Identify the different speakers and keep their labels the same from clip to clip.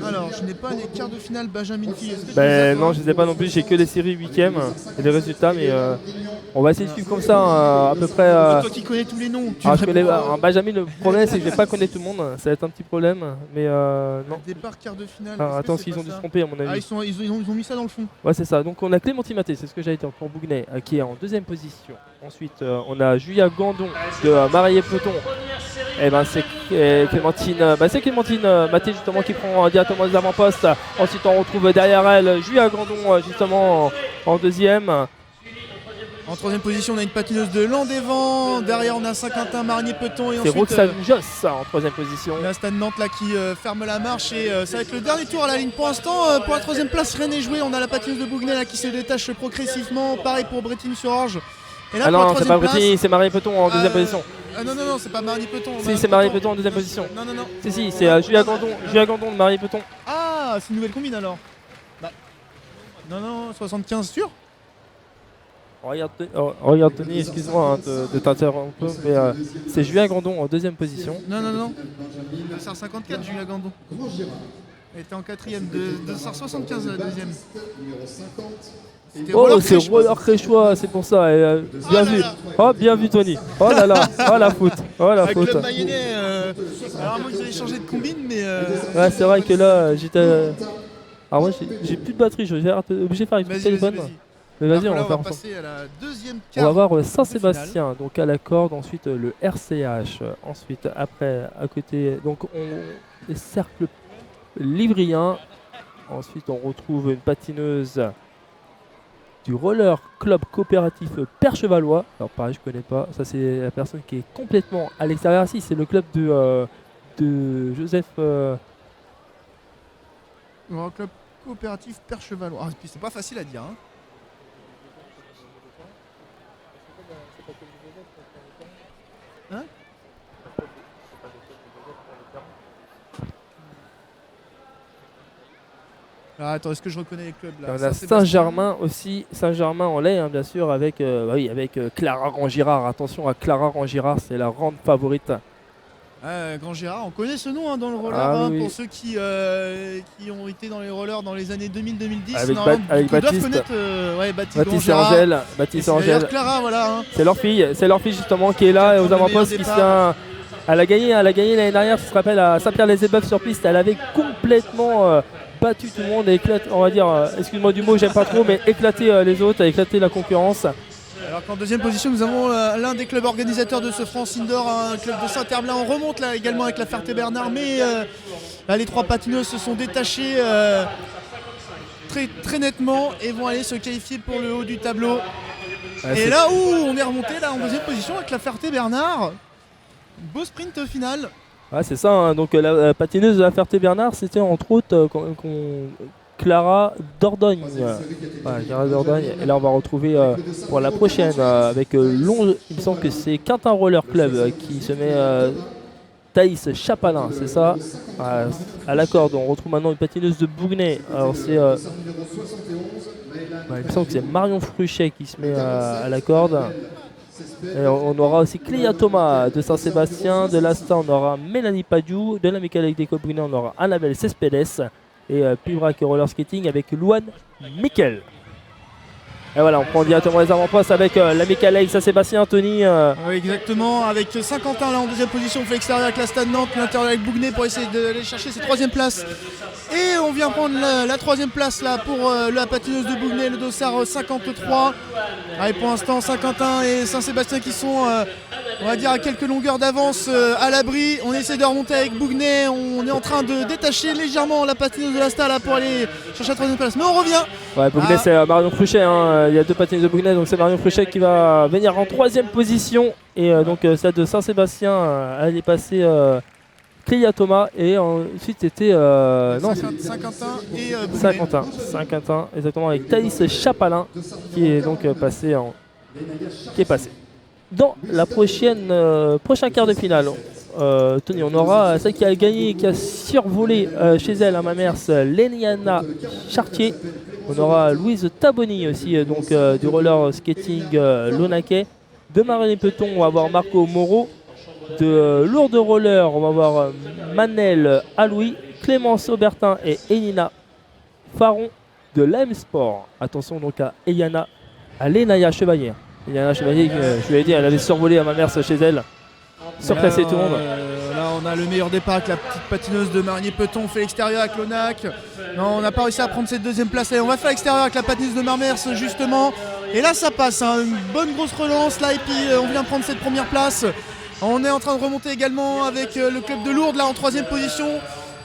Speaker 1: Alors, je n'ai pas les quarts de finale Benjamin Fille.
Speaker 2: Ben non, je ne sais pas non plus, j'ai que les séries 8e et les résultats, mais on va essayer de suivre comme ça à peu près.
Speaker 1: Toi qui connais tous les noms,
Speaker 2: Je connais Benjamin, le problème c'est que je vais pas connaître tout le monde, ça va être un petit problème, mais non.
Speaker 1: Départ quart de finale.
Speaker 2: Attends, ils ont dû se tromper à mon avis.
Speaker 1: Ils ont mis ça dans le fond.
Speaker 2: Ouais, c'est ça. Donc on a Clémentine Maté, c'est ce que j'allais dire pour Bougnay, qui est en deuxième position. Ensuite, on a Julia Gandon de Marié-Peton. Et ben c'est Clémentine, Maté justement qui prend directement les avant-postes. Ensuite, on retrouve derrière elle Julia Gandon justement en deuxième.
Speaker 1: En troisième position, on a une patineuse de Landévent. Derrière, on a Saint-Quentin, Marigny-Peton.
Speaker 2: C'est Roxane Joss en troisième position.
Speaker 1: La Stade Nantes là, qui ferme la marche. Et ça va être le dernier tour à la ligne. Pour l'instant, pour la troisième place, rien n'est joué. On a la patineuse de Bougnay là, qui se détache progressivement. Pareil pour Bretigny-sur-Orge. Et là,
Speaker 2: non, c'est pas Bretigny, c'est Marié-Peton en deuxième position.
Speaker 1: Non, c'est pas Marigny-Peton.
Speaker 2: Si, c'est Marié-Peton en deuxième position.
Speaker 1: Non.
Speaker 2: Si, c'est Julia Gandon de Marié-Peton.
Speaker 1: Ah, c'est une nouvelle combine alors. Non, 75 sûr.
Speaker 2: Regarde Tony, excuse-moi de t'interrompre, mais c'est Julien Gandon en deuxième position.
Speaker 1: Non. Ça 54, Julien Gandon. Elle était en quatrième, de SAR 75 la deuxième.
Speaker 2: Oh, c'est Roller Créchois, c'est pour ça. Bien vu. Oh, bien vu Tony. Oh là là, oh la faute.
Speaker 1: Avec le Mayennais, alors moi ils avaient changé de combine, mais.
Speaker 2: Ouais, c'est vrai que là, j'étais. Alors moi, j'ai plus de batterie, je vais être obligé de faire avec le téléphone. Mais vas-y, on va
Speaker 1: passer à la deuxième
Speaker 2: carte. On va voir Saint-Sébastien, donc à la corde, ensuite le RCH, ensuite après à côté, donc les cercles livriens. Ensuite, on retrouve une patineuse du Roller Club Coopératif Perchevallois. Alors pareil, je connais pas. Ça, c'est la personne qui est complètement à l'extérieur. Si, c'est le club de Joseph.
Speaker 1: Roller Club Coopératif Perchevallois. Ah, puis c'est pas facile à dire. Hein. Alors, attends, est-ce que je reconnais les clubs là?
Speaker 2: On a Saint-Germain aussi, Saint-Germain-en-Laye, hein, bien sûr, avec Clara Rangirard. Attention à Clara Rangirard, c'est la grande favorite.
Speaker 1: Grand Gérard, on connaît ce nom dans le roller, oui. Pour ceux qui ont été dans les rollers dans les années 2000-2010.
Speaker 2: Avec Baptiste. Baptiste et Angèle.
Speaker 1: Clara, voilà. Hein.
Speaker 2: C'est leur fille justement qui est là aux avant-postes. Elle a gagné l'année dernière, tu te rappelles, à Saint-Pierre-les-Ébeufs sur piste. Elle avait complètement battu tout le monde et éclaté, on va dire, excuse-moi du mot, j'aime pas trop, mais éclaté les autres, a éclaté la concurrence.
Speaker 1: Alors qu'en deuxième position, nous avons l'un des clubs organisateurs de ce France Indoor, un club de Saint-Herblain. On remonte là également avec la Ferté-Bernard, mais là, les trois patineuses se sont détachées très, très nettement et vont aller se qualifier pour le haut du tableau. Et là où on est remonté là en deuxième position avec la Ferté-Bernard, beau sprint final.
Speaker 2: Ah, c'est ça, hein. Donc la patineuse de la Ferté-Bernard, c'était entre autres Clara Dordogne. Clara Dordogne. Et là, on va retrouver pour la prochaine avec il me semble que c'est Quintin Roller Club qui se met Thaïs Chapalin, c'est ça, à la corde. On retrouve maintenant une patineuse de Bougnay. Alors, c'est. Il me semble que c'est Marion Fruchet qui se met à la corde. Et on aura aussi Cléa Thomas de Saint-Sébastien. De l'Asta, on aura Mélanie Padiou. De la mécanique des Bougnay, on aura Annabelle Cespedes. Et Pibrac Roller Skating avec Louane Miquel. Et voilà, on prend directement les avant-postes avec la Michael Saint-Sébastien, Tony.
Speaker 1: Oui, exactement, avec Saint-Quentin là en deuxième position, on fait l'extérieur avec la Stade Nantes, l'intérieur avec Bougnay pour essayer d'aller chercher ses troisième places. Et on vient prendre la troisième place là pour la patineuse de Bougnay, le dossard 53. Allez, pour l'instant, Saint-Quentin et Saint-Sébastien qui sont, on va dire, à quelques longueurs d'avance à l'abri. On essaie de remonter avec Bougnay, on est en train de détacher légèrement la patineuse de la Stade là pour aller chercher la troisième place. Mais on revient.
Speaker 2: Ouais, Bougnay, c'est Marion Fruchet, hein. Il y a deux patineuses de Bougnay, donc c'est Marion Fruchet qui va venir en troisième position. Et donc celle de Saint-Sébastien, elle est passée Cléa Thomas. Et ensuite c'était
Speaker 1: Saint-Quentin et
Speaker 2: Saint-Quentin, exactement, avec Thaïs Chapalin qui est donc passé dans la prochain quart de finale. Tony, on aura celle qui a gagné, qui a survolé chez elle à Mamers, Léniana Chartier. On aura Louise Taboni aussi, donc du roller skating Lonaquais. De Marigny-Peton, on va avoir Marco Moreau. De Lourdes Roller, on va avoir Manel Aloui. Clémence Aubertin et Elina Faron de l'AM Sport. Attention donc à Lénaïa Chevalier. Lénaïa Chevalier, je lui ai dit, elle avait survolé à ma mère chez elle. Surclassé tout le monde.
Speaker 1: Là, on a le meilleur départ avec la petite patineuse de Marigny-Peton. On fait l'extérieur avec Lonac. Non, on n'a pas réussi à prendre cette deuxième place. Allez, on va faire l'extérieur avec la patineuse de Marmers, justement. Et là, ça passe. Hein, une bonne grosse relance. Là, et puis, on vient prendre cette première place. On est en train de remonter également avec le club de Lourdes, là, en troisième position.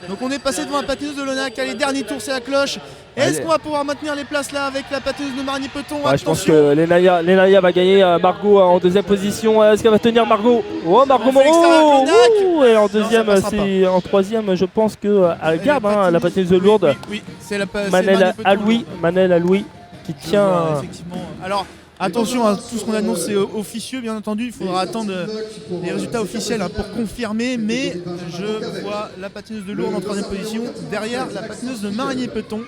Speaker 1: Donc, on est passé devant la patineuse de Lonac. Allez, dernier tour, c'est la cloche. Est-ce qu'on va pouvoir maintenir les places là avec la patineuse de Marigny-Peton?
Speaker 2: Je pense que Lénaïa va gagner. Margot en deuxième position. Est-ce qu'elle va tenir Margot? Oh, Margot Moreau. Et en deuxième, en troisième, je pense qu'elle garde la patineuse de Lourdes.
Speaker 1: Oui, c'est la
Speaker 2: Manel Aloui qui tient.
Speaker 1: Effectivement. Alors, attention, tout ce qu'on annonce c'est officieux, bien entendu. Il faudra attendre les résultats officiels pour confirmer. Mais je vois la patineuse de Lourdes en troisième position derrière la patineuse de Marigny-Peton.